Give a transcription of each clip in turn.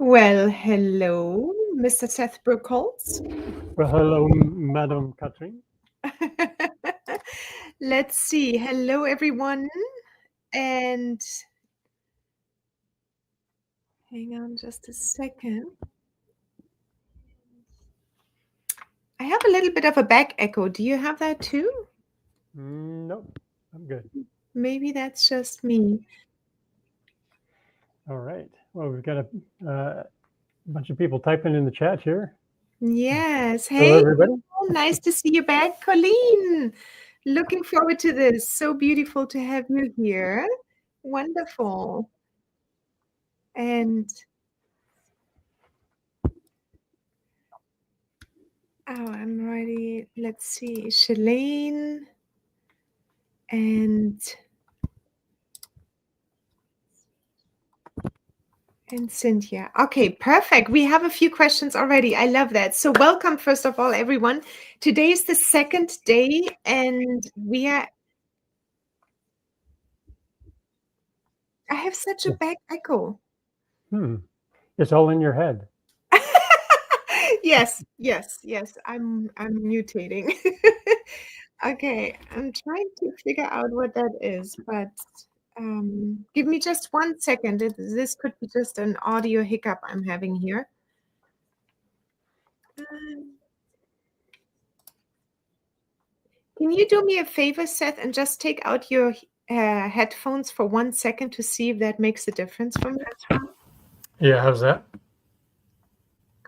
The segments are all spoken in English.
Well, hello, Mr. Seth Brookholz. Well, hello, Madam Catherine. Let's see. Hello, everyone. And hang on just a second. I have a little bit of a back echo. Do you have that too? Nope, I'm good. Maybe that's just me. All right. Well, we've got a bunch of people typing in the chat here. Yes. Hello, Hey, everybody. nice to see you back, Colleen. Looking forward to this. So beautiful to have you here. Wonderful. And I'm ready. Let's see. Shalane and Cynthia. Okay, perfect. We have a few questions already. I love that. So welcome, first of all, everyone. Today is the second day, and I have such a back echo. It's all in your head. Yes. I'm mutating. Okay, I'm trying to figure out what that is, but give me just 1 second. This could be just an audio hiccup I'm having here. Can you do me a favor, Seth, and just take out your headphones for 1 second to see if that makes a difference for me? Yeah, how's that?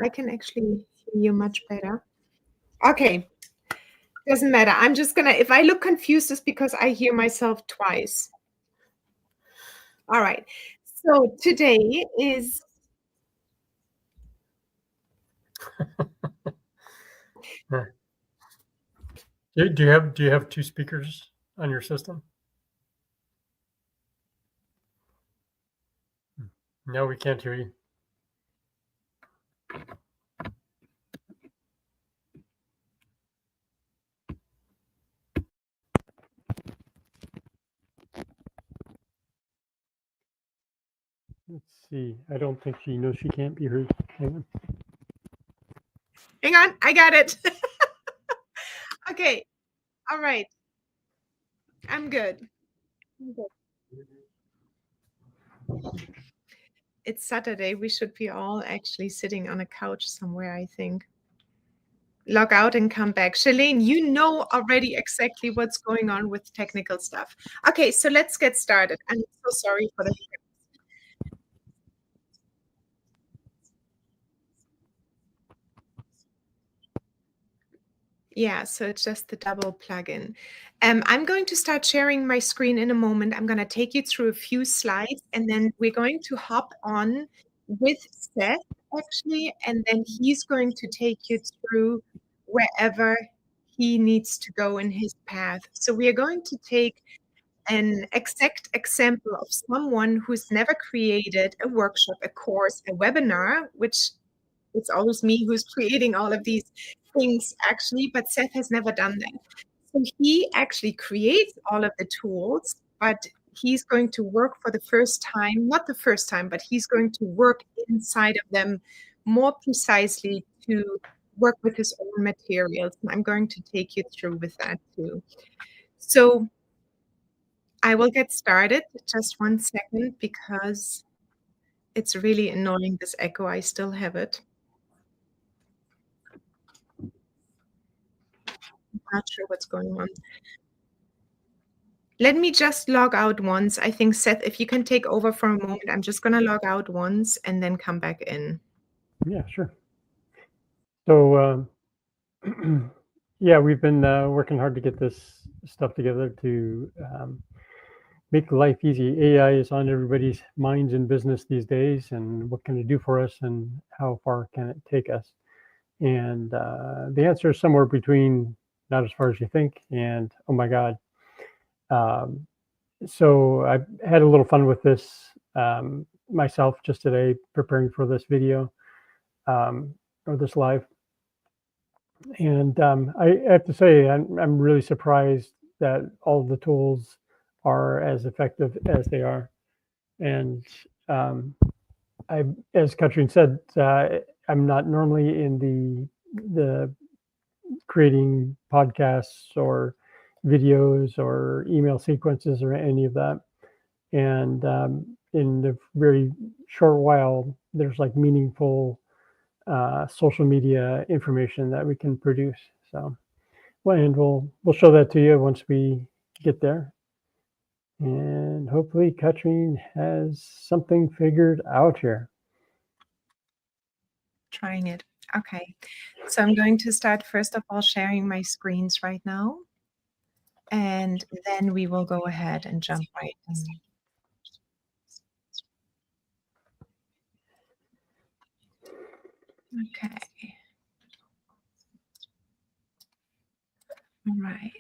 I can actually hear you much better. Okay, doesn't matter. I'm just gonna, if I look confused, it's because I hear myself twice. All right. So today is Do you have two speakers on your system? No, we can't hear you. Let's see. I don't think she knows she can't be heard. Hang hang on, I got it. Okay. All right. I'm good. It's Saturday. We should be all actually sitting on a couch somewhere, I think. Log out and come back. Shalene, you know already exactly what's going on with technical stuff. Okay, so let's get started. I'm so sorry for the Yeah, so it's just the double plugin. I'm going to start sharing my screen in a moment. I'm going to take you through a few slides, and then we're going to hop on with Seth, actually, and then he's going to take you through wherever he needs to go in his path. So we are going to take an exact example of someone who's never created a workshop, a course, a webinar, which it's always me who's creating all of these things actually, but Seth has never done that. So he actually creates all of the tools, but he's going to work for the first time, not the first time, but he's going to work inside of them more precisely to work with his own materials. And I'm going to take you through with that too. So I will get started. Just 1 second because it's really annoying, this echo. I still have it. I'm not sure what's going on. Let me just log out once. I think, Seth, if you can take over for a moment, I'm just going to log out once and then come back in. Yeah, sure. So, yeah, we've been working hard to get this stuff together to make life easy. AI is on everybody's minds in business these days, and what can it do for us, and how far can it take us? And the answer is somewhere between not as far as you think and oh my God. So I had a little fun with this myself just today, preparing for this video or this live. And I have to say, I'm really surprised that all the tools are as effective as they are. And I, as Katrin said, I'm not normally in the creating podcasts or videos or email sequences or any of that. And in the very short while, there's like meaningful social media information that we can produce. So, well, and we'll show that to you once we get there. And hopefully, Katrin has something figured out here. Trying it. Okay. So I'm going to start first of all sharing my screens right now, and then we will go ahead and jump right in. Okay. All right.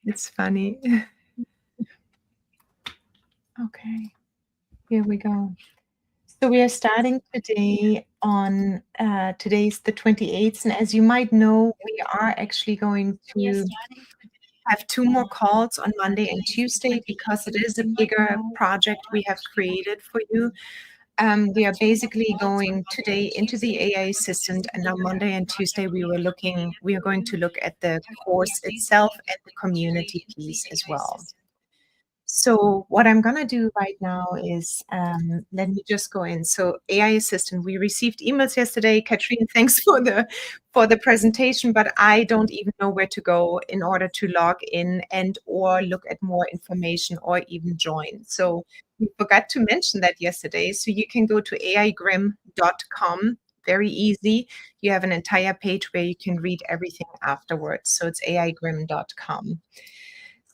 It's funny. Okay. Here we go. So we are starting today on today's the 28th, and as you might know, we are actually going to have 2 more calls on Monday and Tuesday because it is a bigger project we have created for you. We are basically going today into the AI assistant, and on Monday and Tuesday we are going to look at the course itself and the community piece as well. So what I'm gonna do right now is let me just go in. So AI assistant, we received emails yesterday. Katrine, thanks for the presentation, but I don't even know where to go in order to log in and or look at more information or even join. So we forgot to mention that yesterday. So you can go to aigrim.com. Very easy. You have an entire page where you can read everything afterwards. So it's aigrim.com.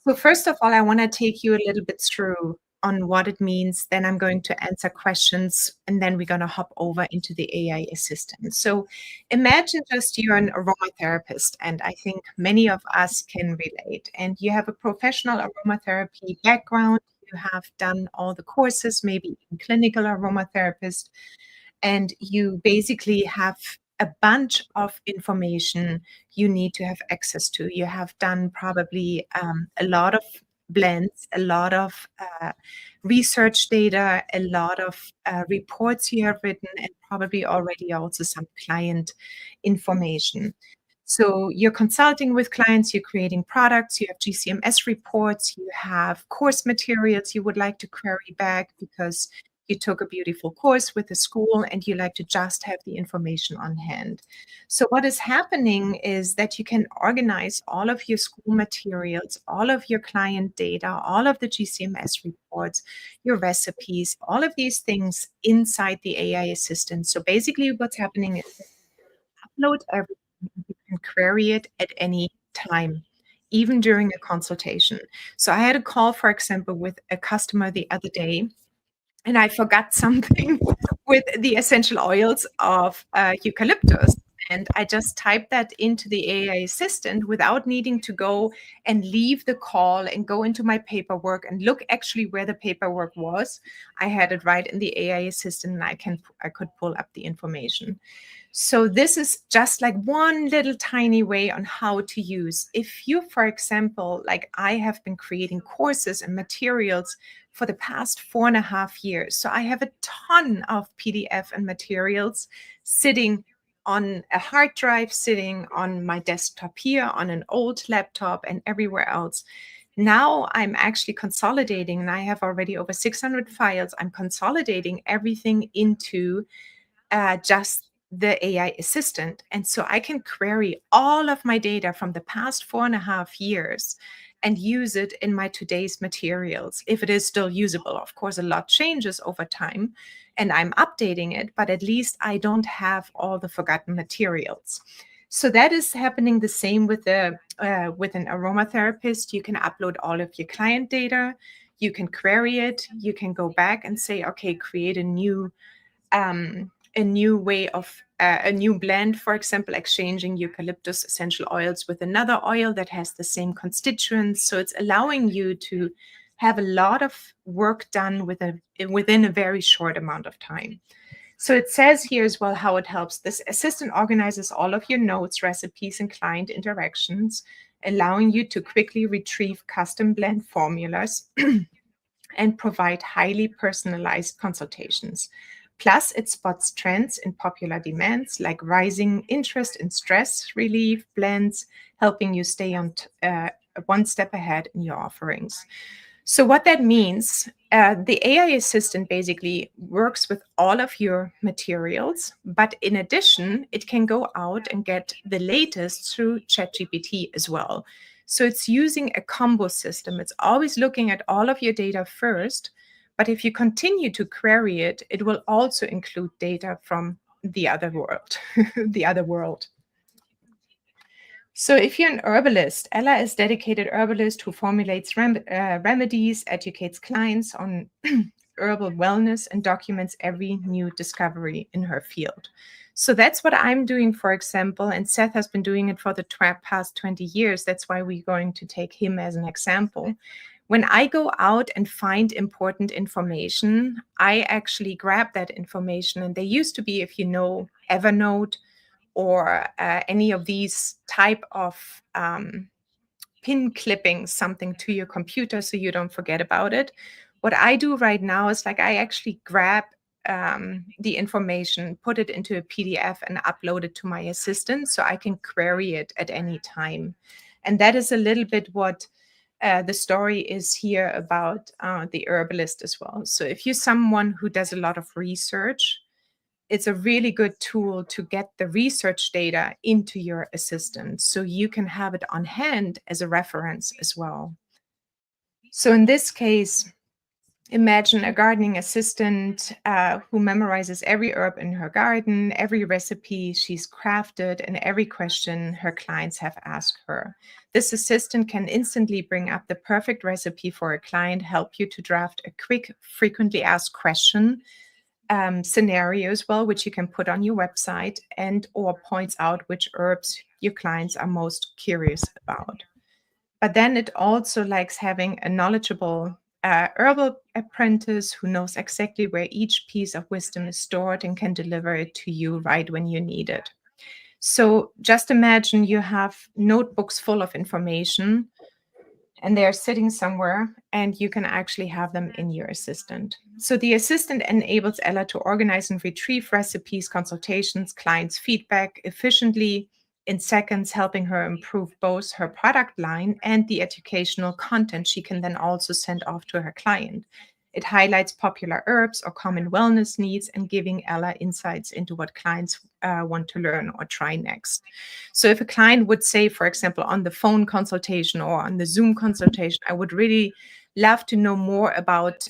So first of all, I want to take you a little bit through on what it means. Then I'm going to answer questions, and then we're going to hop over into the AI assistant. So imagine just you're an aromatherapist, and I think many of us can relate. And you have a professional aromatherapy background. You have done all the courses, maybe even clinical aromatherapist, and you basically have a bunch of information you need to have access to. You have done probably a lot of blends, a lot of research data, a lot of reports you have written, and probably already also some client information. So you're consulting with clients, you're creating products, you have GCMS reports, you have course materials you would like to query back because you took a beautiful course with a school and you like to just have the information on hand. So what is happening is that you can organize all of your school materials, all of your client data, all of the GCMS reports, your recipes, all of these things inside the AI assistant. So basically what's happening is upload everything, you can query it at any time, even during a consultation. So I had a call, for example, with a customer the other day, and I forgot something with the essential oils of eucalyptus. And I just typed that into the AI assistant without needing to go and leave the call and go into my paperwork and look actually where the paperwork was. I had it right in the AI assistant, and I could pull up the information. So this is just like one little tiny way on how to use. If you, for example, like I have been creating courses and materials for the past 4.5 years. So I have a ton of PDF and materials sitting on a hard drive, sitting on my desktop here, on an old laptop, and everywhere else. Now I'm actually consolidating, and I have already over 600 files. I'm consolidating everything into just the AI assistant. And so I can query all of my data from the past 4.5 years and use it in my today's materials if it is still usable. Of course, a lot changes over time and I'm updating it, but at least I don't have all the forgotten materials. So that is happening the same with with an aromatherapist. You can upload all of your client data, you can query it, you can go back and say, okay, create a new way of a new blend, for example, exchanging eucalyptus essential oils with another oil that has the same constituents. So it's allowing you to have a lot of work done within a very short amount of time. So it says here as well how it helps. This assistant organizes all of your notes, recipes, and client interactions allowing you to quickly retrieve custom blend formulas and provide highly personalized consultations. Plus, it spots trends in popular demands like rising interest in stress relief blends, helping you stay on one step ahead in your offerings. So, what that means, the AI assistant basically works with all of your materials, but in addition, it can go out and get the latest through ChatGPT as well. So, it's using a combo system. It's always looking at all of your data first, but if you continue to query it, it will also include data from the other world, the other world. So, if you're an herbalist, Ella is dedicated herbalist who formulates remedies, educates clients on herbal wellness, and documents every new discovery in her field. So that's what I'm doing, for example, and Seth has been doing it for the past 20 years. That's why we're going to take him as an example. When I go out and find important information, I actually grab that information. And they used to be, if you know, Evernote or any of these type of pin clipping something to your computer so you don't forget about it. What I do right now is like I actually grab the information, put it into a PDF and upload it to my assistant so I can query it at any time. And that is a little bit what the story is here about the herbalist as well. So if you're someone who does a lot of research, it's a really good tool to get the research data into your assistant so you can have it on hand as a reference as well. So in this case, imagine a gardening assistant who memorizes every herb in her garden, every recipe she's crafted, and every question her clients have asked her. This assistant can instantly bring up the perfect recipe for a client, help you to draft a quick, frequently asked question scenario as well, which you can put on your website, and or points out which herbs your clients are most curious about. But then it also likes having a knowledgeable herbal apprentice who knows exactly where each piece of wisdom is stored and can deliver it to you right when you need it. So just imagine you have notebooks full of information and they're sitting somewhere and you can actually have them in your assistant. So the assistant enables Ella to organize and retrieve recipes, consultations, clients' feedback efficiently in seconds, helping her improve both her product line and the educational content she can then also send off to her client. It highlights popular herbs or common wellness needs and giving Ella insights into what clients want to learn or try next. So if a client would say, for example, on the phone consultation or on the Zoom consultation, I would really love to know more about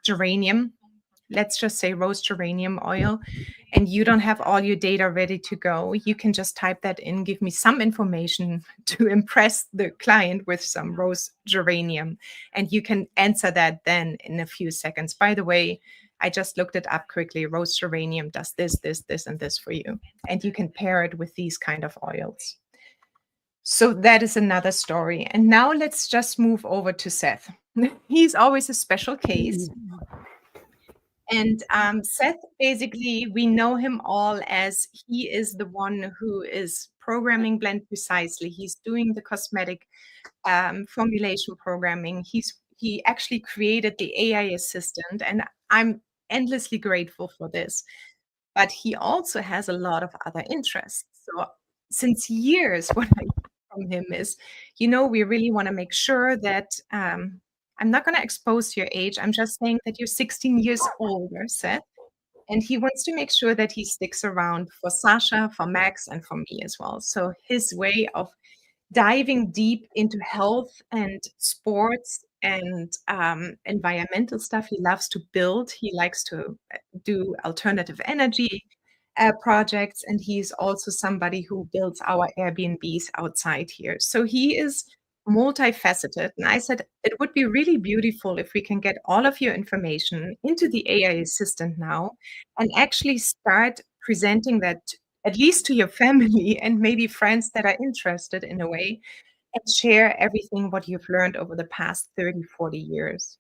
geranium, let's just say rose geranium oil, and you don't have all your data ready to go, you can just type that in, give me some information to impress the client with some rose geranium, and you can answer that then in a few seconds. By the way, I just looked it up quickly. Rose geranium does this, this, this, and this for you. And you can pair it with these kind of oils. So that is another story. And now let's just move over to Seth. He's always a special case. And Seth, basically, we know him all as he is the one who is programming Blend precisely. He's doing the cosmetic formulation programming. He actually created the AI assistant, and I'm endlessly grateful for this. But he also has a lot of other interests. So since years, what I hear from him is, we really want to make sure that I'm not going to expose your age. I'm just saying that you're 16 years older, Seth. And he wants to make sure that he sticks around for Sasha, for Max, and for me as well. So his way of diving deep into health and sports and environmental stuff. He loves to build. He likes to do alternative energy projects. And he's also somebody who builds our Airbnbs outside here. So he is multifaceted. And I said, it would be really beautiful if we can get all of your information into the AI assistant now and actually start presenting that at least to your family and maybe friends that are interested in a way, and share everything what you've learned over the past 30, 40 years.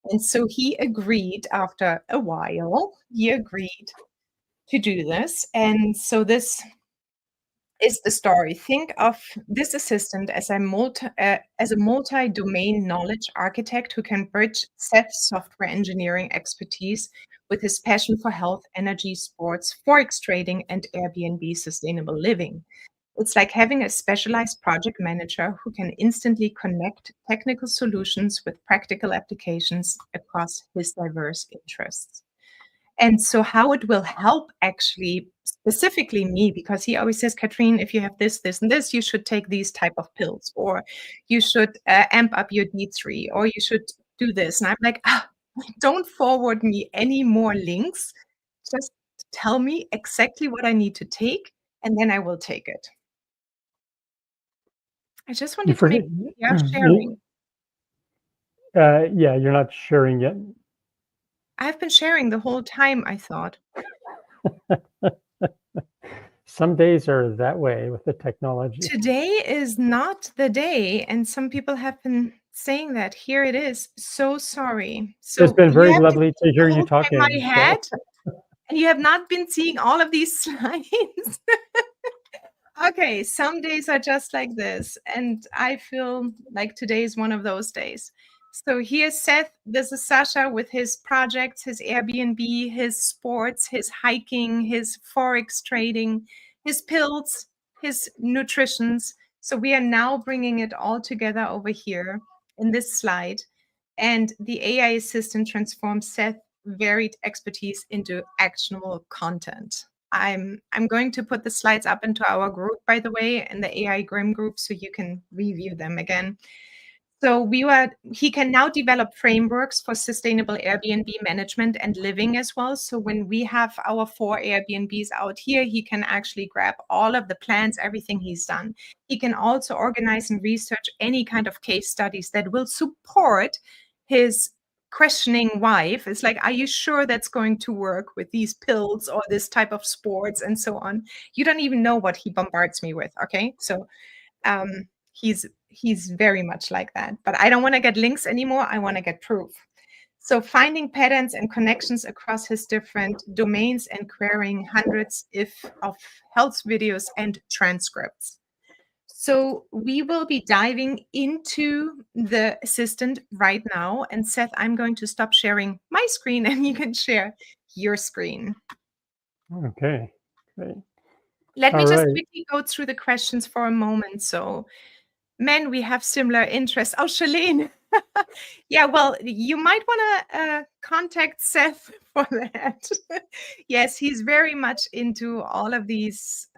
And so he agreed after a while, he agreed to do this. And so this is the story. Think of this assistant as a multi-domain knowledge architect who can bridge Seth's software engineering expertise with his passion for health, energy, sports, forex trading, and Airbnb sustainable living. It's like having a specialized project manager who can instantly connect technical solutions with practical applications across his diverse interests. And so, how it will help actually specifically me, because he always says, Katrine, if you have this, this, and this, you should take these type of pills, or you should amp up your D3, or you should do this. And I'm like, don't forward me any more links. Just tell me exactly what I need to take, and then I will take it. I just You wanted to make forget. yeah, sharing. Yeah, you're not sharing yet. I've been sharing the whole time, I thought. Some days are that way with the technology. Today is not the day, and some people have been saying that. Here it is. So sorry. It's So been you very have been lovely to seeing hear the you whole time my talking. So head, and you have not been seeing all of these slides. Okay, some days are just like this, and I feel like today is one of those days. So here's Seth. This is Sasha with his projects, his Airbnb, his sports, his hiking, his forex trading, his pills, his nutritions. So we are now bringing it all together over here in this slide. And the AI assistant transforms Seth's varied expertise into actionable content. I'm going to put the slides up into our group, by the way, in the AI Grim group, so you can review them again. So he can now develop frameworks for sustainable Airbnb management and living as well. So when we have our 4 Airbnbs out here, he can actually grab all of the plans, everything he's done. He can also organize and research any kind of case studies that will support his questioning wife. It's like, are you sure that's going to work with these pills or this type of sports and so on? You don't even know what he bombards me with. Okay. So um, he's very much like that. But I don't want to get links anymore. I want to get proof. So finding patterns and connections across his different domains and querying hundreds if of health videos and transcripts. So we will be diving into the assistant right now. And Seth, I'm going to stop sharing my screen and you can share your screen. Okay, great. Let me All just right. quickly go through the questions for a moment. So, men, we have similar interests. Oh, Shalene. Yeah, well, you might want to contact Seth for that. Yes, he's very much into all of these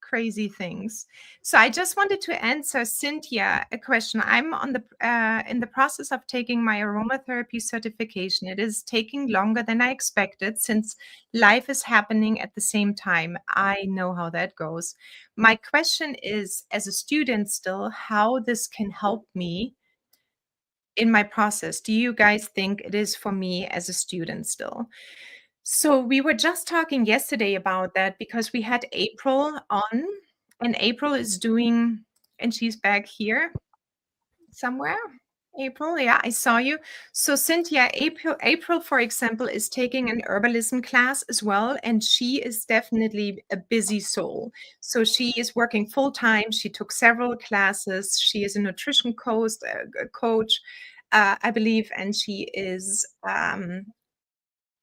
crazy things. So I just wanted to answer Cynthia a question. I'm on the in the process of taking my aromatherapy certification. It is taking longer than I expected since life is happening at the same time. I know how that goes. My question is, as a student still, how this can help me in my process. Do you guys think it is for me as a student still? So we were just talking yesterday about that because we had April on, and April is doing, and she's back here somewhere. April, yeah, I saw you. So Cynthia, April, for example, is taking an herbalism class as well, and she is definitely a busy soul. So she is working full time. She took several classes. She is a nutrition coach, I believe, and she is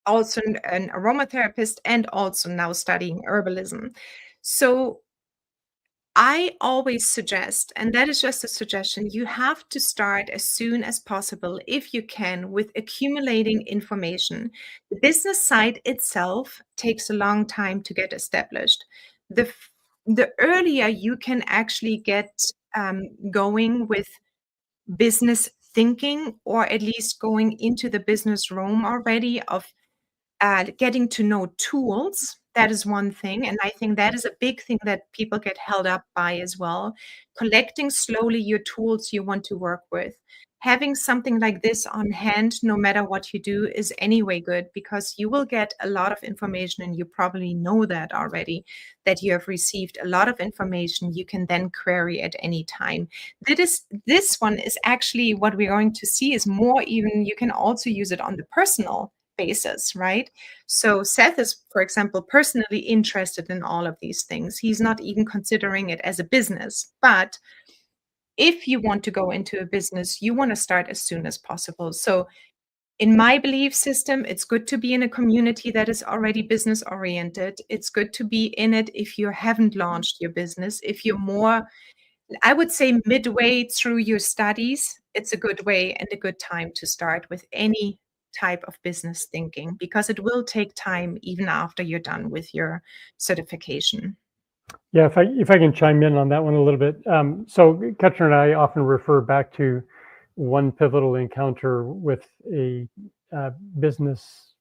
also an aromatherapist and also now studying herbalism. So I always suggest, and that is just a suggestion, you have to start as soon as possible, if you can, with accumulating information. The business side itself takes a long time to get established. The earlier you can actually get going with business thinking, or at least going into the business realm already of getting to know tools, that is one thing. And I think that is a big thing that people get held up by as well. Collecting slowly your tools you want to work with. Having something like this on hand, no matter what you do, is anyway good because you will get a lot of information, and you probably know that already, that you have received a lot of information you can then query at any time. This one is actually what we're going to see is more even, you can also use it on the personal basis, right? So Seth is, for example, personally interested in all of these things. He's not even considering it as a business. But if you want to go into a business, you want to start as soon as possible. So in my belief system, it's good to be in a community that is already business oriented. It's good to be in it if you haven't launched your business. If you're more, I would say, midway through your studies, it's a good way and a good time to start with any type of business thinking, because it will take time even after you're done with your certification. Yeah, if I can chime in on that one a little bit. So Ketcher and I often refer back to one pivotal encounter with a business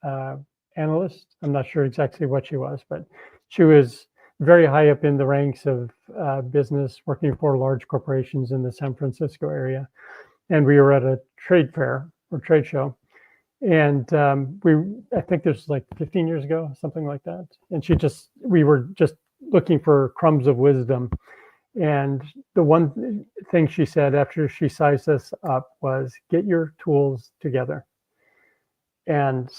uh, analyst. I'm not sure exactly what she was, but she was very high up in the ranks of business, working for large corporations in the San Francisco area. And we were at a trade fair or trade show, and I think this was like 15 years ago, something like that. And we were just looking for crumbs of wisdom. And the one thing she said after she sized us up was, get your tools together. And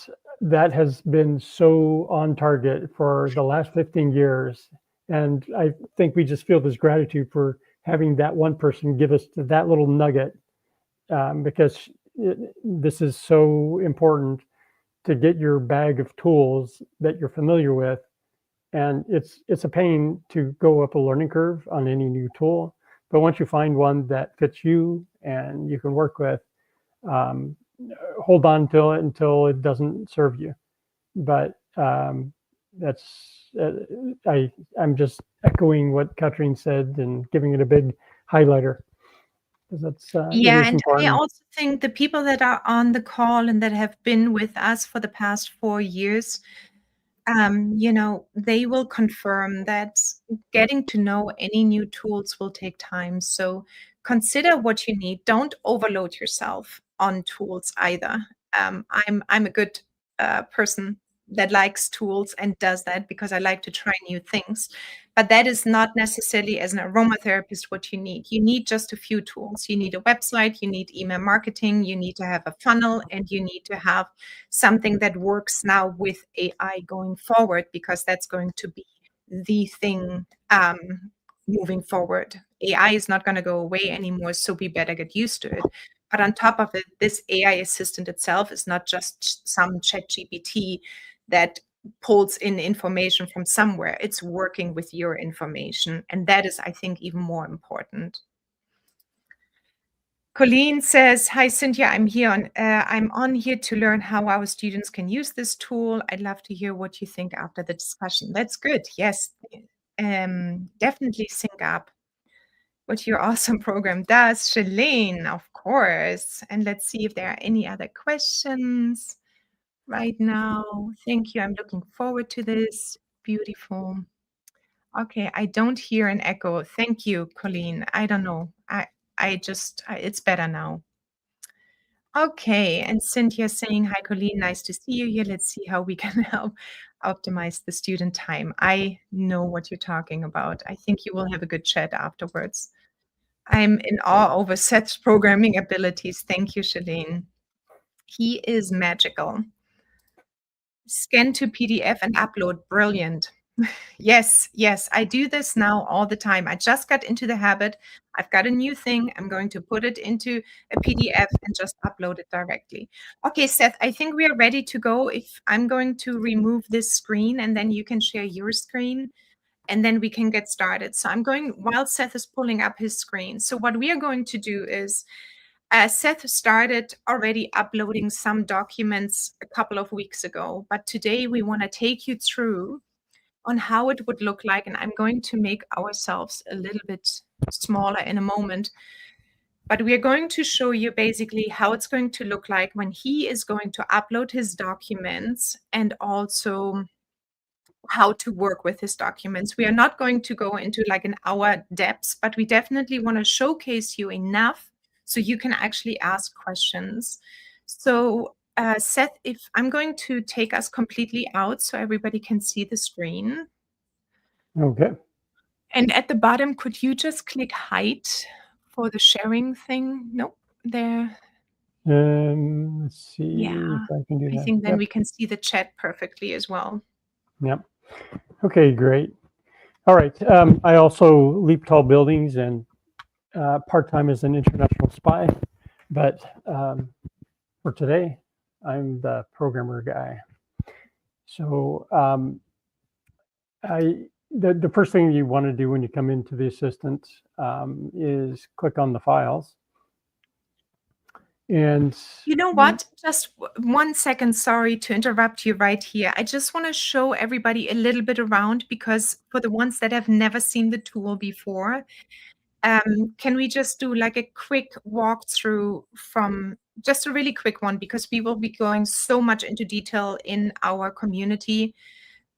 that has been so on target for the last 15 years. And I think we just feel this gratitude for having that one person give us that little nugget, because this is so important to get your bag of tools that you're familiar with. And it's a pain to go up a learning curve on any new tool. But once you find one that fits you and you can work with, um, hold on to it until it doesn't serve you. But that's I'm just echoing what Katrine said and giving it a big highlighter, because it Yeah, is and I important. also think the people that are on the call and that have been with us for the past 4 years, they will confirm that getting to know any new tools will take time. So consider what you need. Don't overload yourself on tools either. I'm a good person that likes tools and does that because I like to try new things. But that is not necessarily, as an aromatherapist, what you need. You need just a few tools. You need a website, you need email marketing, you need to have a funnel, and you need to have something that works now with AI going forward, because that's going to be the thing moving forward. AI is not going to go away anymore, so we better get used to it. But on top of it, this AI assistant itself is not just some chat GPT that pulls in information from somewhere. It's working with your information. And that is, I think, even more important. Colleen says, "Hi, Cynthia. I'm on here to learn how our students can use this tool. I'd love to hear what you think after the discussion." That's good. Yes, definitely sync up what your awesome program does. Shalane, of course. And let's see if there are any other questions right now. Thank you. I'm looking forward to this. Beautiful. Okay, I don't hear an echo. Thank you, Colleen. I don't know. It's better now. Okay, and Cynthia saying, "Hi, Colleen, nice to see you here. Let's see how we can help optimize the student time." I know what you're talking about. I think you will have a good chat afterwards. I'm in awe over Seth's programming abilities. Thank you, Shalene. He is magical. Scan to PDF and upload. Brilliant. Yes, yes, I do this now all the time. I just got into the habit. I've got a new thing. I'm going to put it into a PDF and just upload it directly. Okay, Seth, I think we are ready to go. If I'm going to remove this screen and then you can share your screen and then we can get started. So I'm going, while Seth is pulling up his screen. So what we are going to do is, Seth started already uploading some documents a couple of weeks ago, but today we want to take you through on how it would look like. And I'm going to make ourselves a little bit smaller in a moment. But we are going to show you basically how it's going to look like when he is going to upload his documents, and also how to work with his documents. We are not going to go into like an hour depths, but we definitely want to showcase you enough so you can actually ask questions. So Seth, if I'm going to take us completely out so everybody can see the screen. Okay. And at the bottom, could you just click hide for the sharing thing? Nope, there. Let's see Yeah, if I can do I that. think then Yep. we can see the chat perfectly as well. Yep. Okay, great. All right. I also leap tall buildings and part-time as an international spy, but for today, I'm the programmer guy. So the first thing you want to do when you come into the assistant is click on the files. And You know what? Just 1 second. Sorry to interrupt you right here. I just want to show everybody a little bit around because for the ones that have never seen the tool before, can we just do like a quick walkthrough from just a really quick one because we will be going so much into detail in our community.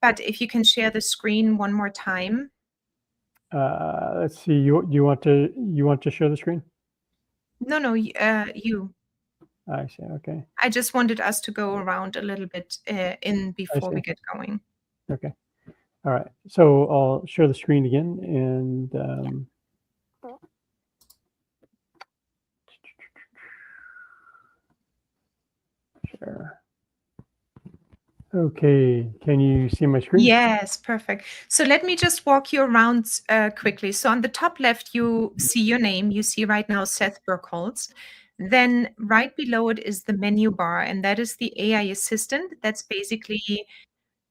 But if you can share the screen one more time. let's see. You want to share the screen? No, no, you. I see. Okay. I just wanted us to go around a little bit I before see. we get going. Okay. All right. So I'll share the screen again and share. Okay. Can you see my screen? Yes, perfect. So let me just walk you around quickly. So on the top left, you see your name. You see right now Seth Burkholz. Then right below it is the menu bar, and that is the AI assistant. That's basically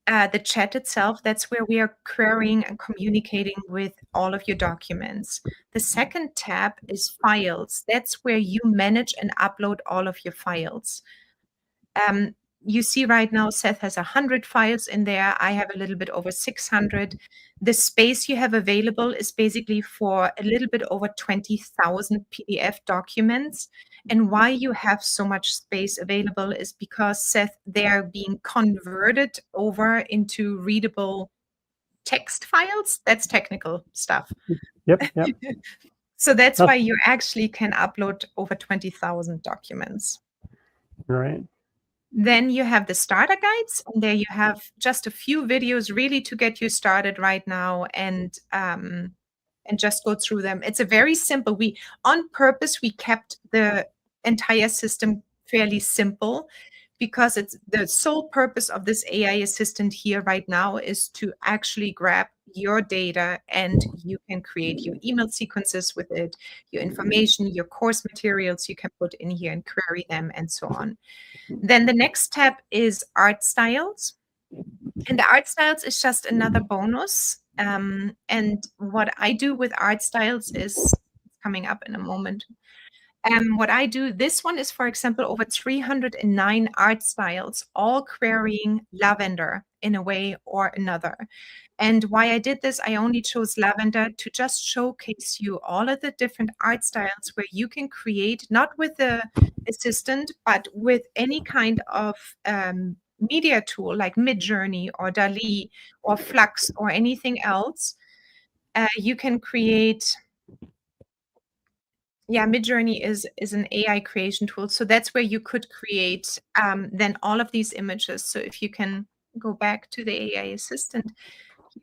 the chat itself. That's where we are querying and communicating with all of your documents. The second tab is files. That's where you manage and upload all of your files. You see right now, Seth has 100 files in there. I have a little bit over 600. The space you have available is basically for a little bit over 20,000 PDF documents. And why you have so much space available is because, Seth, they're being converted over into readable text files. That's technical stuff. Yep. Yep. So that's Not why you actually can upload over 20,000 documents. right. Then you have the starter guides, and there you have just a few videos really to get you started right now and just go through them. It's a very simple. We on purpose we kept the entire system fairly simple because it's the sole purpose of this AI assistant here right now is to actually grab your data and you can create your email sequences with it, your information, your course materials you can put in here and query them and so on. Then the next tab is art styles. And the art styles is just another bonus. And what I do with art styles is coming up in a moment. What I do, this one is, for example, over 309 art styles, all querying lavender in a way or another. And why I did this, I only chose lavender to just showcase you all of the different art styles where you can create, not with the assistant, but with any kind of media tool like Midjourney or Dali or Flux or anything else. You can create. Yeah, Midjourney is an AI creation tool. So that's where you could create then all of these images. So if you can go back to the AI assistant,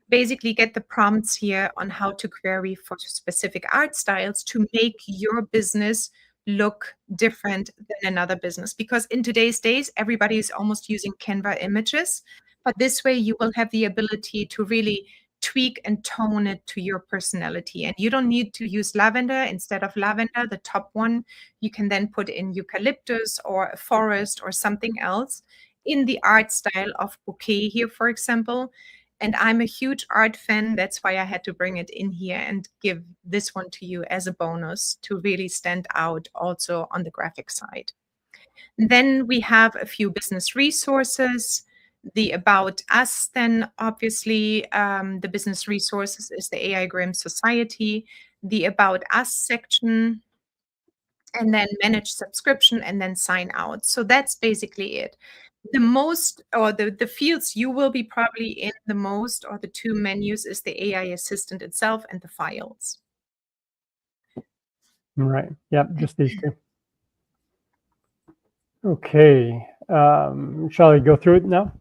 basically get the prompts here on how to query for specific art styles to make your business look different than another business. Because in today's days, everybody is almost using Canva images. But this way, you will have the ability to really tweak and tone it to your personality. And you don't need to use lavender. Instead of lavender, the top one, you can then put in eucalyptus or a forest or something else in the art style of bouquet here, for example. And I'm a huge art fan. That's why I had to bring it in here and give this one to you as a bonus to really stand out also on the graphic side. Then we have a few business resources. The About Us, then obviously, the business resources is the AI Grim Society, the About Us section, and then manage subscription and then sign out. So that's basically it. The most or the fields you will be probably in the most or the two menus is the AI assistant itself and the files. Right. Yep. Just these two. Okay. Shall I go through it now?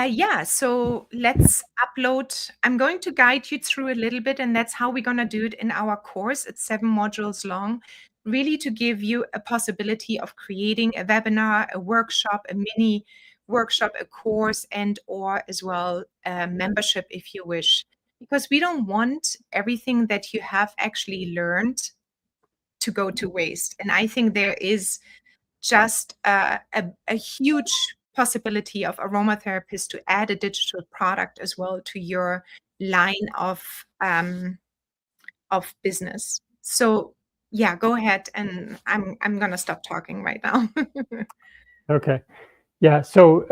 Yeah, so let's upload. I'm going to guide you through a little bit, and that's how we're going to do it in our course. It's 7 modules long really to give you a possibility of creating a webinar, a workshop, a mini workshop, a course, and or as well a membership if you wish. Because we don't want everything that you have actually learned to go to waste. And I think there is just a huge possibility of aromatherapists to add a digital product as well to your line of business. So yeah, go ahead, and I'm gonna stop talking right now. Okay. Yeah. So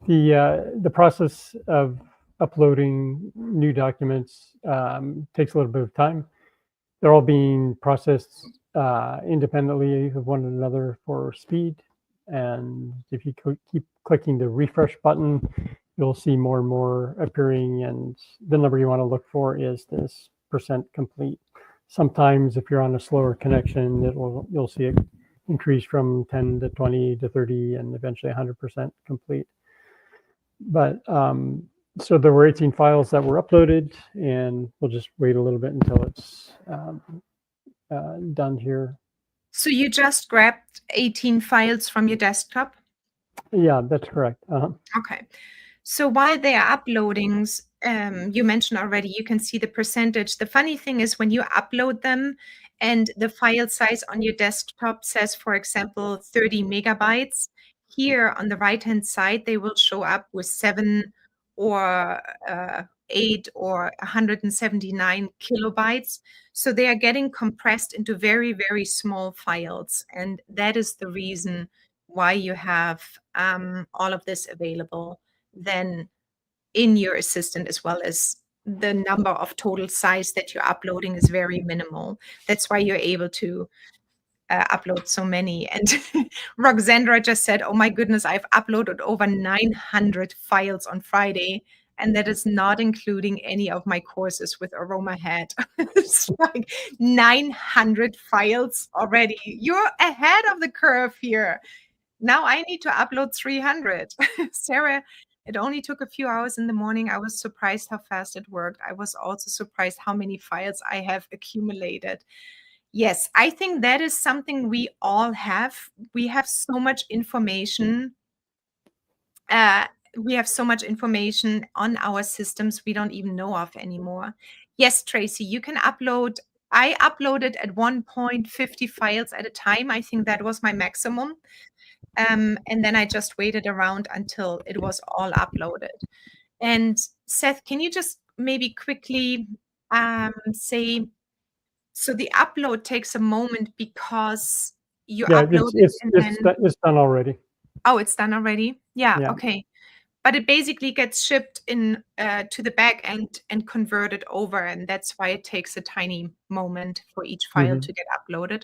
the process of uploading new documents takes a little bit of time. They're all being processed independently of one another for speed. And if you keep clicking the refresh button, you'll see more and more appearing. And the number you want to look for is this percent complete. Sometimes if you're on a slower connection, you'll see it increase from 10 to 20 to 30 and eventually 100% complete. But so there were 18 files that were uploaded, and we'll just wait a little bit until it's done here. So you just grabbed 18 files from your desktop? Yeah, that's correct. Okay. So while they are uploading, you mentioned already, you can see the percentage. The funny thing is when you upload them and the file size on your desktop says, for example, 30 megabytes, here on the right-hand side, they will show up with 7 or 8 or 179 kilobytes. So they are getting compressed into very, very small files. And that is the reason why you have all of this available then in your assistant, as well as the number of total size that you're uploading is very minimal. That's why you're able to upload so many. And Roxandra just said, oh my goodness, I've uploaded over 900 files on Friday. And that is not including any of my courses with Aroma Head. It's like 900 files already. You're ahead of the curve here. Now I need to upload 300. Sarah, it only took a few hours in the morning. I was surprised how fast it worked. I was also surprised how many files I have accumulated. Yes, I think that is something we all have. We have so much information. We have so much information on our systems we don't even know of anymore. Yes, Tracy, you can upload. I uploaded at one point 50 files at a time. I think that was my maximum. And then I just waited around until it was all uploaded. And Seth, can you just maybe quickly say, so the upload takes a moment because you Yeah, uploaded and then, it's done already. oh, it's done already? Yeah, Yeah. okay. But it basically gets shipped in to the back end and converted over, and that's why it takes a tiny moment for each file to get uploaded.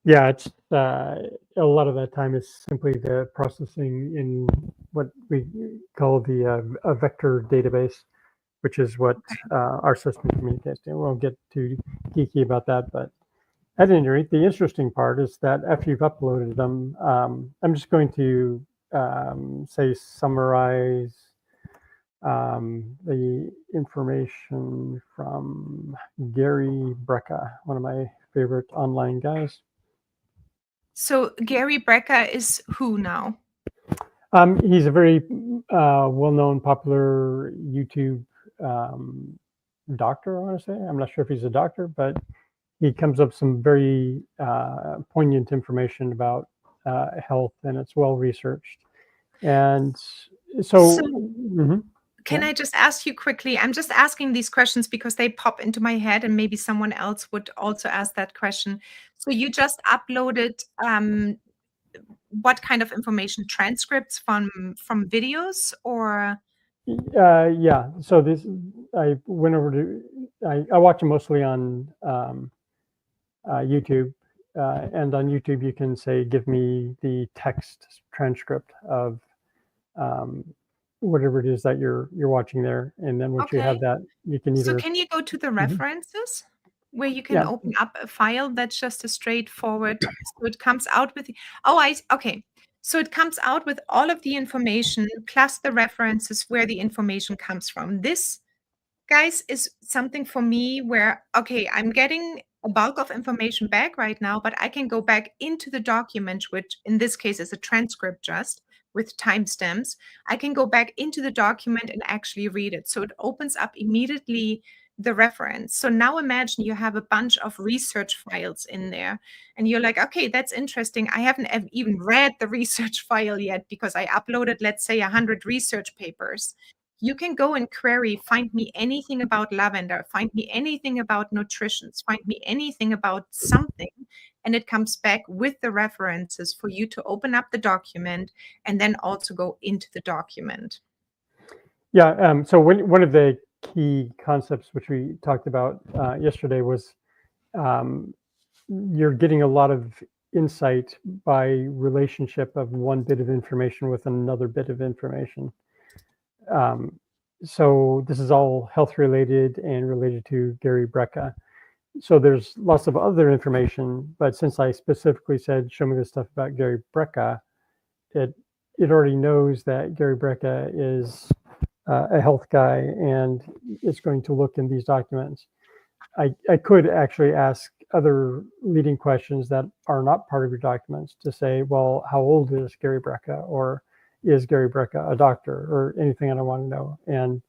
Yeah, it's a lot of that time is simply the processing in what we call a vector database, which is what our system communicates to. We'll get too geeky about that, but at any rate, the interesting part is that after you've uploaded them, I'm just going to say summarize the information from Gary Brecka, one of my favorite online guys. So Gary Brecka is who now? He's a very well-known, popular YouTube doctor, I want to say. I'm not sure if he's a doctor, but he comes up with some very poignant information about health, and it's well-researched. And so can I just ask you quickly? I'm just asking these questions because they pop into my head, and maybe someone else would also ask that question. So you just uploaded what kind of information? Transcripts from videos, or? Yeah. So I went over to I watch them mostly on YouTube, and on YouTube you can say, give me the text transcript of whatever it is that you're watching there, and then once you have that, you can So either. can you go to the references where you can open up a file that's just a straightforward, so it comes out with, okay. So it comes out with all of the information plus the references where the information comes from. This, guys, is something for me where, okay, I'm getting a bulk of information back right now, but I can go back into the document, which in this case is a transcript just with timestamps. I can go back into the document and actually read it. So it opens up immediately the reference. So now imagine you have a bunch of research files in there and you're like, okay, that's interesting. I haven't even read the research file yet because I uploaded, let's say, 100 research papers. You can go and query, find me anything about lavender, find me anything about nutrition, find me anything about something, and it comes back with the references for you to open up the document and then also go into the document. Yeah. So one of the key concepts which we talked about yesterday was um, you're getting a lot of insight by relationship of one bit of information with another bit of information. So this is all health related and related to Gary Brecka. So there's lots of other information, but since I specifically said, show me the stuff about Gary Brecka, it already knows that Gary Brecka is a health guy and it's going to look in these documents. I could actually ask other leading questions that are not part of your documents to say, well, how old is Gary Brecka, or is Gary Brecka a doctor, or anything I want to know, and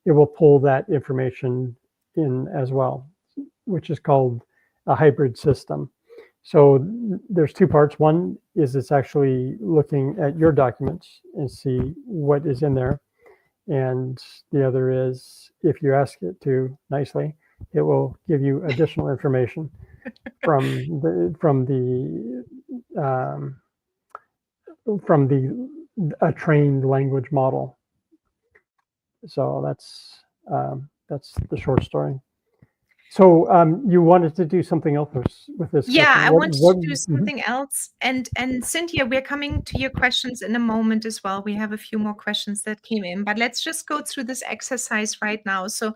it will pull that information in as well, which is called a hybrid system. So there's two parts. One is it's actually looking at your documents and see what is in there. And the other is if you ask it to nicely, it will give you additional information from a trained language model. So that's the short story. So you wanted to do something else with this Yeah, question. I wanted to do Mhm. something else. And Cynthia, we're coming to your questions in a moment as well. We have a few more questions that came in, but let's just go through this exercise right now. So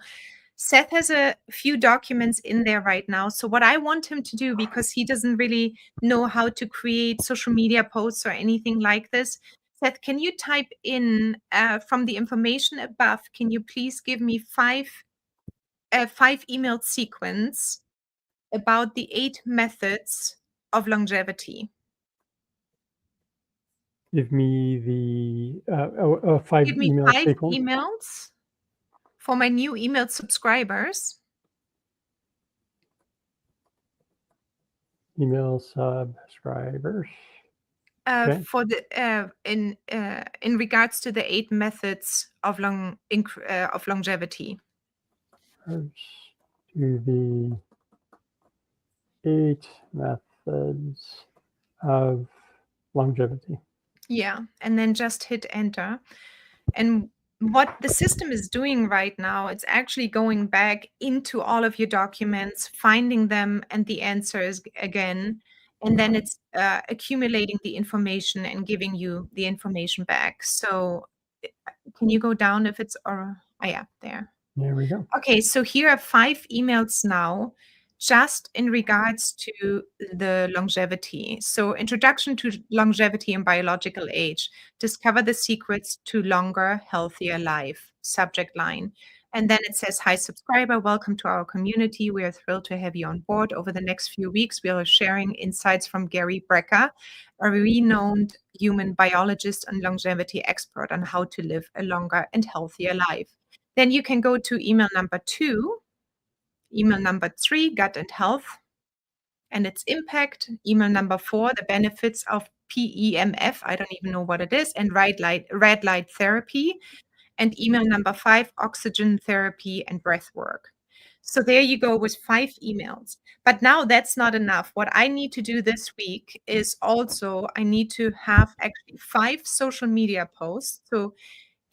Seth has a few documents in there right now. So what I want him to do, because he doesn't really know how to create social media posts or anything like this, Seth, can you type in from the information above, can you please give me five email sequence about the 8 methods of longevity? Give me the 5 Give me email 5 sequence. emails for my new email subscribers. Email subscribers. Okay. For the in regards to the 8 methods of longevity. To the 8 methods of longevity. Yeah, and then just hit enter. And what the system is doing right now, it's actually going back into all of your documents, finding them and the answers again, and then it's accumulating the information and giving you the information back. So can you go down if it's, or, oh yeah, there. There we go. Okay, so here are 5 emails now, just in regards to the longevity. So, introduction to longevity and biological age. Discover the secrets to longer, healthier life. Subject line. And then it says, hi, subscriber, welcome to our community. We are thrilled to have you on board. Over the next few weeks, we are sharing insights from Gary Brecka, a renowned human biologist and longevity expert on how to live a longer and healthier life. Then you can go to email number 2, email number 3, gut and health and its impact, email number 4, the benefits of PEMF, I don't even know what it is, and red light therapy, and email number 5, oxygen therapy and breath work. So there you go with 5 emails. But now that's not enough. What I need to do this week is also I need to have actually 5 social media posts. So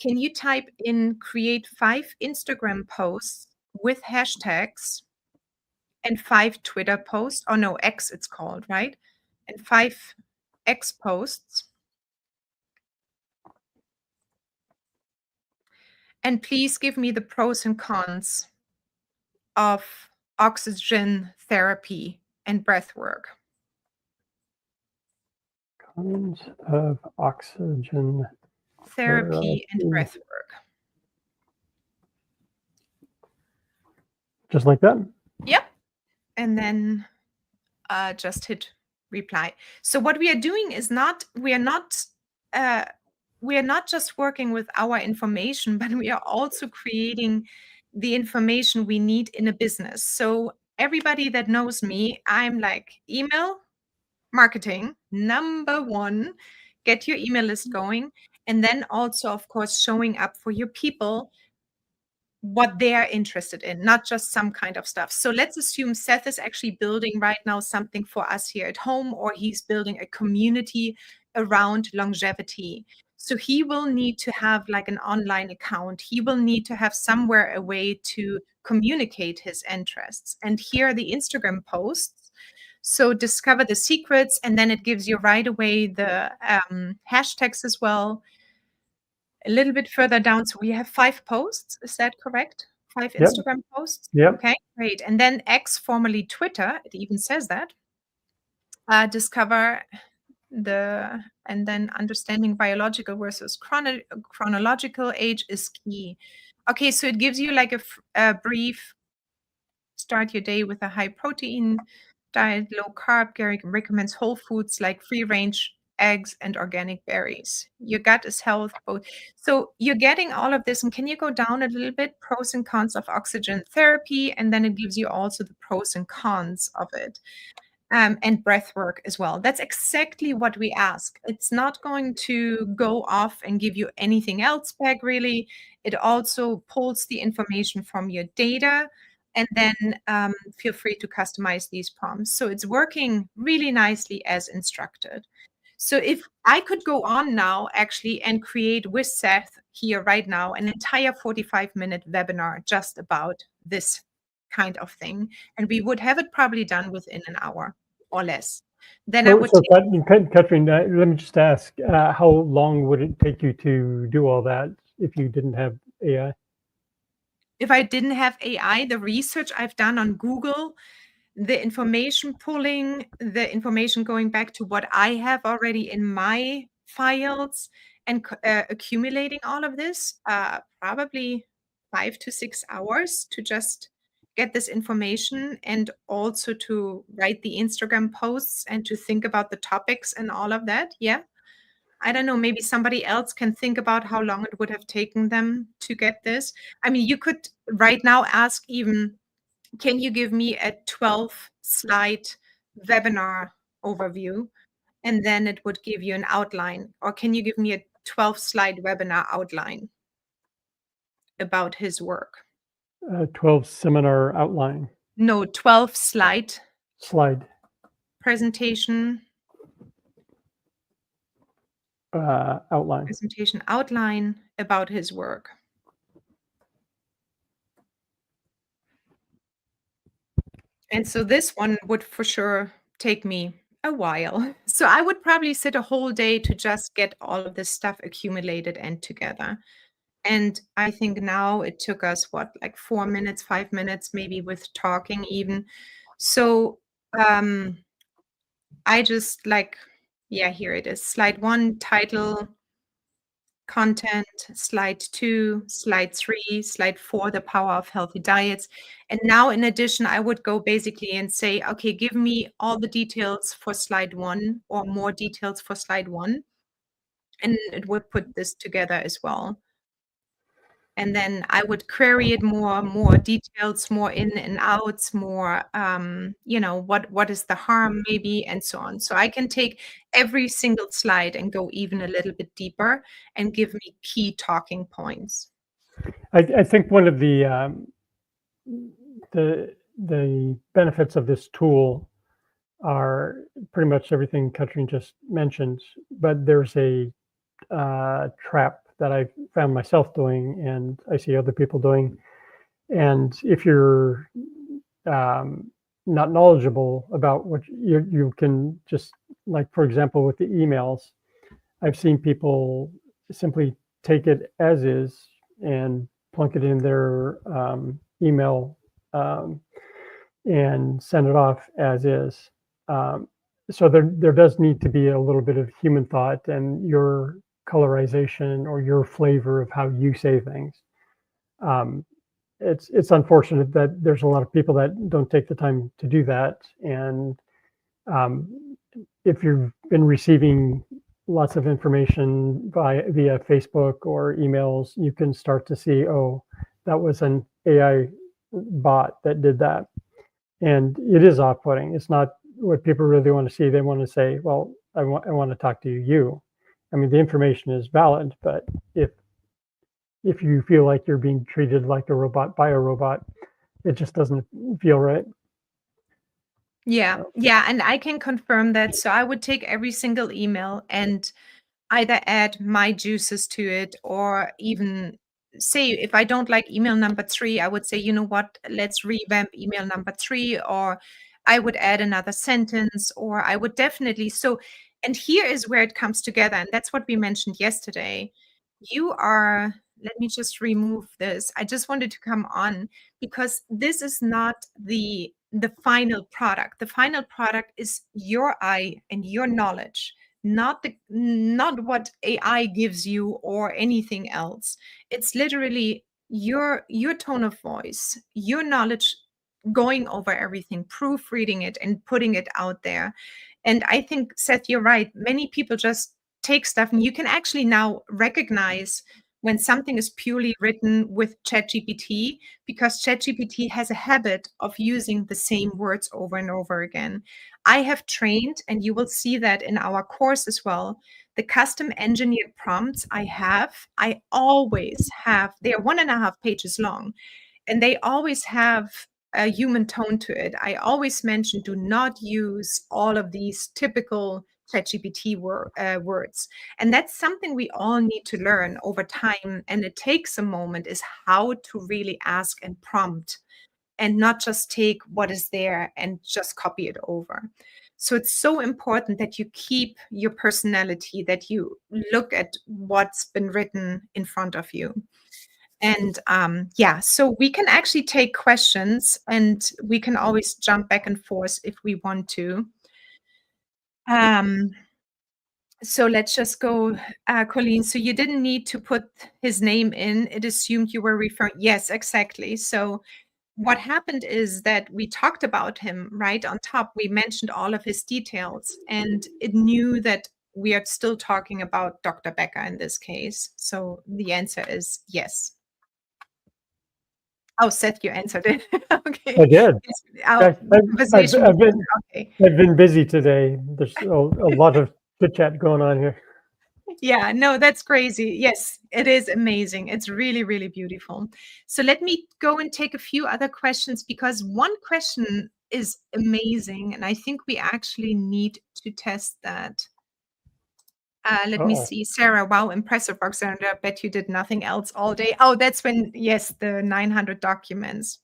can you type in create 5 Instagram posts with hashtags and 5 Twitter posts? Oh no, X it's called, right? And 5 X posts. And please give me the pros and cons of oxygen therapy and breath work. Cons of oxygen Therapy and therapy. breath work. Just like that. Yep. And then just hit reply. So what we are doing is uh, we are not just working with our information, but we are also creating the information we need in a business. So everybody that knows me, I'm like email marketing, number one, get your email list going. And then also, of course, showing up for your people what they're interested in, not just some kind of stuff. So let's assume Seth is actually building right now something for us here at home, or he's building a community around longevity. So he will need to have like an online account. He will need to have somewhere a way to communicate his interests. And here are the Instagram posts. So discover the secrets, and then it gives you right away the hashtags as well. A little bit further down, so we have 5 posts. Is that correct? 5 Yep. Instagram posts? Yep. Okay, great. And then X, formerly Twitter, it even says that. Discover and then understanding biological versus chronological age is key. Okay, so it gives you like a brief start your day with a high protein diet, low carb. Gary recommends whole foods like free range eggs and organic berries. Your gut is health both. So you're getting all of this. And can you go down a little bit? Pros and cons of oxygen therapy. And then it gives you also the pros and cons of it. And breath work as well. That's exactly what we ask. It's not going to go off and give you anything else back, really. It also pulls the information from your data, and then feel free to customize these prompts. So it's working really nicely as instructed. So if I could go on now actually and create with Seth here right now an entire 45-minute webinar just about this kind of thing, and we would have it probably done within an hour or less. Then I would So take, Catherine, let me just ask, how long would it take you to do all that if you didn't have AI? if I didn't have AI, the research I've done on Google, the information pulling, the information going back to what I have already in my files and accumulating all of this, probably 5 to 6 hours to just get this information and also to write the Instagram posts and to think about the topics and all of that. Yeah. I don't know, maybe somebody else can think about how long it would have taken them to get this. I mean, you could right now ask even, can you give me a 12-slide webinar overview? And then it would give you an outline. Or can you give me a 12-slide webinar outline about his work? 12 seminar outline No, 12-slide slide presentation outline. about his work. And so this one would for sure take me a while. So I would probably sit a whole day to just get all of this stuff accumulated and together. And I think now it took us what, like 4 minutes, 5 minutes, maybe with talking even. So I just like, yeah, here it is. Slide 1, title, content, slide 2, slide 3, slide 4, the power of healthy diets. And now in addition, I would go basically and say, okay, give me all the details for slide 1 or more details for slide 1. And it would put this together as well. And then I would query it more details, more in and outs, more, what is the harm maybe, and so on. So I can take every single slide and go even a little bit deeper and give me key talking points. I think one of the benefits of this tool are pretty much everything Katrin just mentioned, but there's a trap that I've found myself doing and I see other people doing. And if you're not knowledgeable about what you can just, like, for example, with the emails, I've seen people simply take it as is and plunk it in their email and send it off as is. So there does need to be a little bit of human thought and your colorization or your flavor of how you say things. it's unfortunate that there's a lot of people that don't take the time to do that. And um, if you've been receiving lots of information via Facebook or emails, you can start to see, oh, that was an AI bot that did that. And it is off-putting. It's not what people really want to see. They want to say, well, I want to talk to you. I mean, the information is valid, but if you feel like you're being treated like a robot by a robot, it just doesn't feel right. Yeah, So, yeah, and I can confirm that. So I would take every single email and either add my juices to it, or even say if I don't like email number 3, I would say, you know what, let's revamp email number 3, or I would add another sentence, or I would definitely. So, and here is where it comes together, and that's what we mentioned yesterday. You are, let me just remove this. I just wanted to come on because this is not the final product. The final product is your eye and your knowledge, not what AI gives you or anything else. It's literally your tone of voice, your knowledge, going over everything, proofreading it and putting it out there. And I think, Seth, you're right. Many people just take stuff, and you can actually now recognize when something is purely written with ChatGPT, because ChatGPT has a habit of using the same words over and over again. I have trained, and you will see that in our course as well, the custom engineered prompts I always have, they are 1.5 pages long, and they always have a human tone to it. I always mention, do not use all of these typical ChatGPT words. And that's something we all need to learn over time. And it takes a moment, is how to really ask and prompt, and not just take what is there and just copy it over. So it's so important that you keep your personality, that you look at what's been written in front of you. And yeah, so we can actually take questions, and we can always jump back and forth if we want to. Um, so let's just go, Colleen. So you didn't need to put his name in. It assumed you were referring. Yes, exactly. So what happened is that we talked about him right on top. We mentioned all of his details, and it knew that we are still talking about Dr. Becker in this case. So the answer is yes. Oh, Seth, you answered it. I Okay. did. It's our I, I've, I've, conversation. I've been Okay. I've been busy today. There's a lot of chit chat going on here. Yeah, no, that's crazy. Yes, it is amazing. It's really, really beautiful. So let me go and take a few other questions, because one question is amazing, and I think we actually need to test that. Let me Oh, see. Sarah, wow, impressive, Roxana. I bet you did nothing else all day. Oh, that's when, yes, the 900 documents.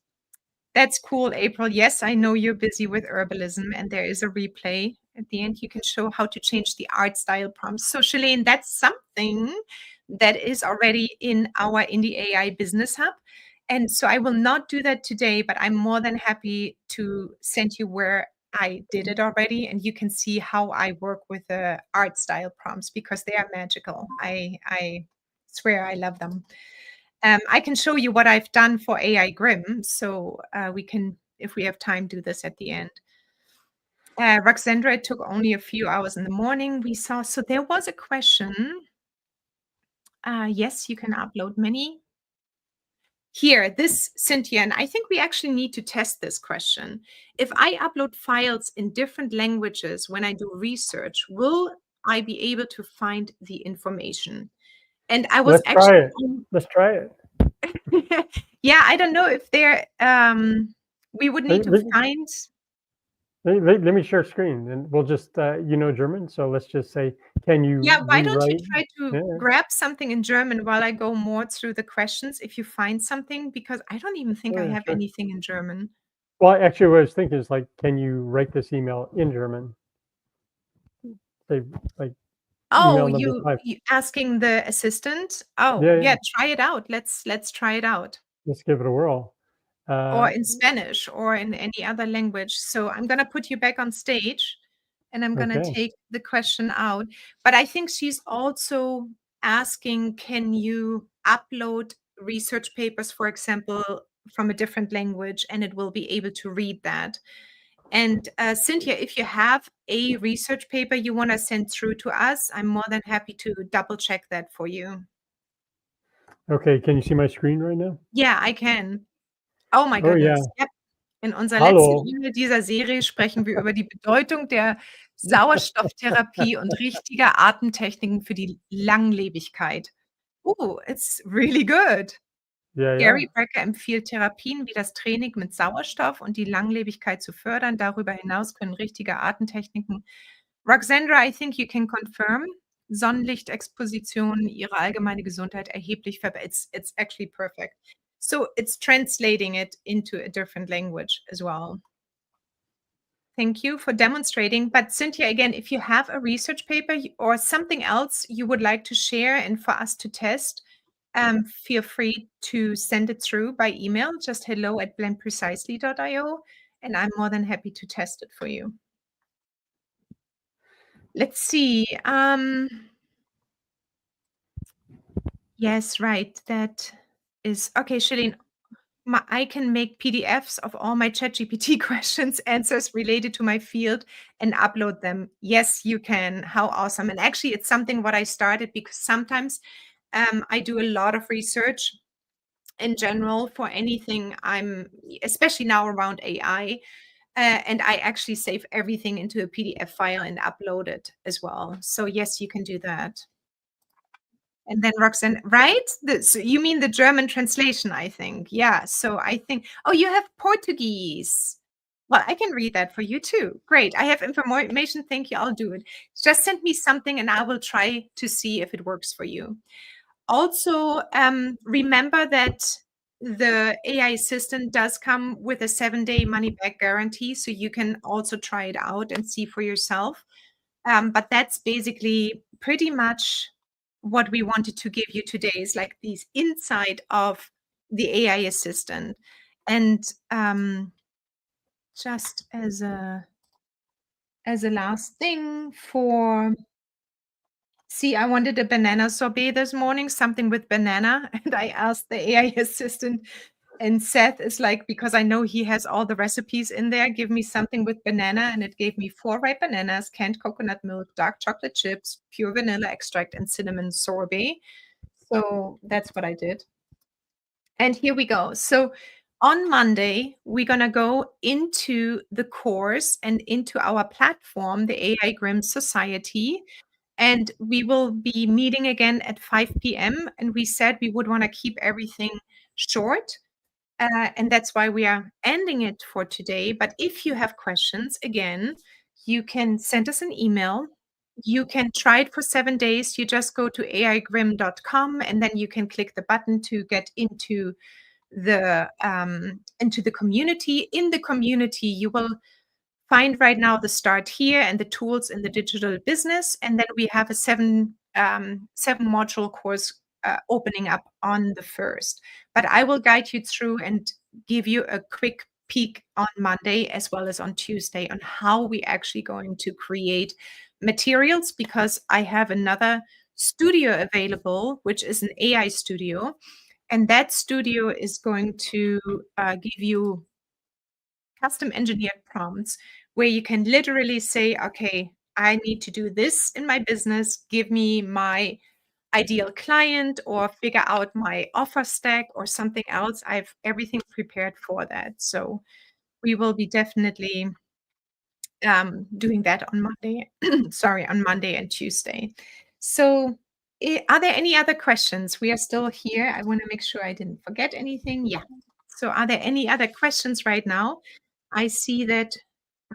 That's cool, April. Yes, I know you're busy with herbalism, and there is a replay. At the end, you can show how to change the art style prompts. So, Shalane, that's something that is already in our Indie AI Business Hub. And so I will not do that today, but I'm more than happy to send you where I did it already, and you can see how I work with the art style prompts, because they are magical. I swear I love them. I can show you what I've done for AI Grim, so we can, if we have time, do this at the end. Roxandra, it took only a few hours in the morning, we saw. So there was a question. Yes, you can upload many. Here, this, Cynthia, and I think we actually need to test this question. If I upload files in different languages when I do research, will I be able to find the information? And I was let's try actually it. Let's try it. yeah, I don't know if there we would need Let, to let, find. let me share screen, and we'll just German, so let's just say, can you Yeah, why don't you rewrite? try to Yeah, grab something in German while I go more through the questions, if you find something, because I don't even think I yeah, have sure. anything in German. Well, actually, what I was thinking is like, can you write this email in German? Say like Oh, email number you 5. you asking the assistant? Oh, Yeah, yeah, yeah. try it out. Let's try it out. Let's give it a whirl. Or Uh, in Spanish or in any other language. So I'm gonna put you back on stage, and I'm gonna okay. take the question out. But I think she's also asking, can you upload research papers, for example, from a different language, and it will be able to read that. And Cynthia, if you have a research paper you want to send through to us, I'm more than happy to double check that for you. Okay, can you see my screen right now? Yeah, I can. Oh my Oh, yeah. goodness. Yep. In unserer letzten Hallo. E-Mail dieser Serie sprechen wir über die Bedeutung der Sauerstofftherapie und richtiger Atemtechniken für die Langlebigkeit. It's really good. Ja, ja. Gary Brecker empfiehlt Therapien wie das Training mit Sauerstoff und die Langlebigkeit zu fördern. Darüber hinaus können richtige Atemtechniken. Roxandra, I think you can confirm, Sonnenlichtexposition ihre allgemeine Gesundheit erheblich verbessern. It's actually perfect. So it's translating it into a different language as well. Thank you for demonstrating. But Cynthia, again, if you have a research paper or something else you would like to share and for us to test, feel free to send it through by email, just hello@blendprecisely.io, and I'm more than happy to test it for you. Let's see. Yes, right. That is okay, Shalene. I can make PDFs of all my ChatGPT questions, answers related to my field, and upload them. Yes, you can. How awesome. And actually, it's something what I started because sometimes I do a lot of research in general for anything especially now around AI. And I actually save everything into a PDF file and upload it as well. So yes, you can do that. And then Roxanne, right? So you mean the German translation, I think. Yeah. So I think, oh, you have Portuguese. Well, I can read that for you too. Great. I have information. Thank you. I'll do it. Just send me something and I will try to see if it works for you. Also, remember that the AI assistant does come with a 7-day money back guarantee. So you can also try it out and see for yourself. But that's basically pretty much what we wanted to give you today is like these insight of the AI assistant. And just as a last thing I wanted a banana sorbet this morning, something with banana, and I asked the AI assistant, and Seth is like, because I know he has all the recipes in there, give me something with banana, and it gave me 4 ripe bananas, canned coconut milk, dark chocolate chips, pure vanilla extract, and cinnamon sorbet. So that's what I did. And here we go. So on Monday, we're going to go into the course and into our platform, the AI Grimm Society. And we will be meeting again at 5 p.m. And we said we would want to keep everything short. And that's why we are ending it for today. But if you have questions, again, you can send us an email. You can try it for 7 days. You just go to aigrim.com and then you can click the button to get into the community. In the community, you will find right now the start here and the tools in the digital business. And then we have a 7 module course opening up on the 1st. But I will guide you through and give you a quick peek on Monday as well as on Tuesday on how we actually going to create materials, because I have another studio available, which is an AI studio. And that studio is going to give you custom engineered prompts where you can literally say, okay, I need to do this in my business. Give me my ideal client or figure out my offer stack or something else. I have everything prepared for that. So we will be definitely doing that on Monday. Sorry, on Monday and Tuesday. So are there any other questions? We are still here. I want to make sure I didn't forget anything. Yeah. So are there any other questions right now? I see that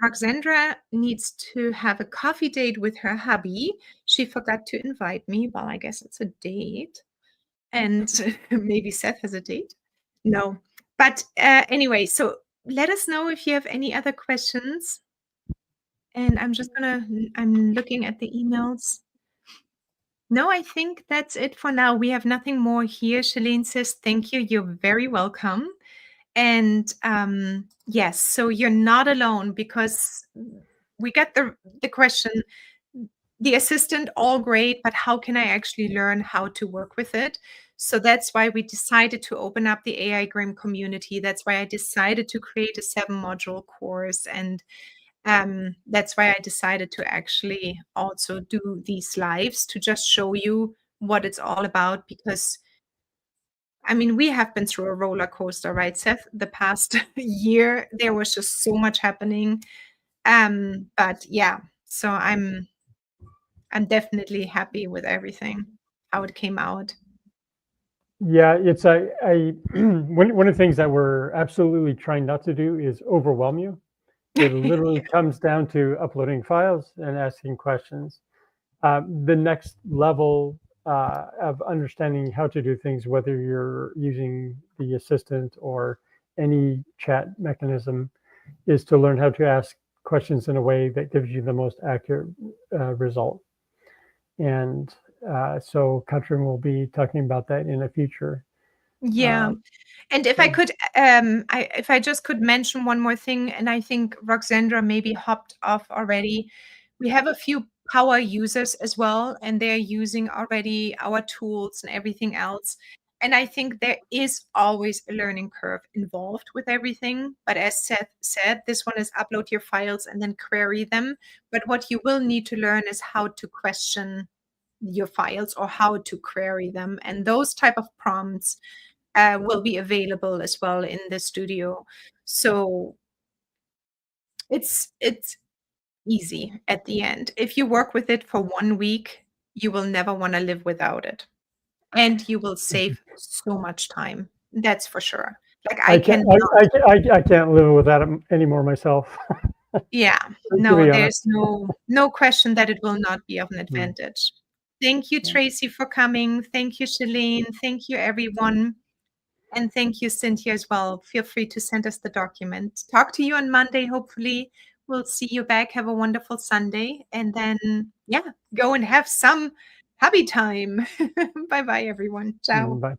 Roxandra needs to have a coffee date with her hubby. She forgot to invite me. Well, I guess it's a date. And maybe Seth has a date. No. But anyway, so let us know if you have any other questions. And I'm looking at the emails. No, I think that's it for now. We have nothing more here. Shalene says, thank you. You're very welcome. And yes, so you're not alone, because we got the question, the assistant, all great, but how can I actually learn how to work with it? So that's why we decided to open up the AI Grim community. That's why I decided to create a 7-module course. And that's why I decided to actually also do these lives to just show you what it's all about. Because, I mean, we have been through a roller coaster, right, Seth? The past year, there was just so much happening. But yeah, so I'm definitely happy with everything, how it came out. Yeah, it's I one of the things that we're absolutely trying not to do is overwhelm you. It literally comes down to uploading files and asking questions. The next level of understanding how to do things, whether you're using the assistant or any chat mechanism, is to learn how to ask questions in a way that gives you the most accurate result. And so Katrin will be talking about that in the future. Yeah. Uh, And if I so, could, if I just could mention one more thing, and I think Roxandra maybe hopped off already. We have a few power users as well, and they're using already our tools and everything else. And I think there is always a learning curve involved with everything. But as Seth said, this one is upload your files and then query them. But what you will need to learn is how to question your files or how to query them. And those type of prompts will be available as well in the studio. So it's easy at the end. If you work with it for 1 week, you will never want to live without it. And you will save so much time. That's for sure. Like I I can't cannot. I can't live without it anymore myself. Yeah, To no, be honest. there's no question that it will not be of an Hmm. advantage. Thank you, Yeah. Tracy, for coming. Thank you, Shalene. Thank you, everyone. And thank you, Cynthia, as well. Feel free to send us the document. Talk to you on Monday, hopefully. We'll see you back. Have a wonderful Sunday. And then, yeah, go and have some hubby time. Bye bye, everyone. Ciao. Bye.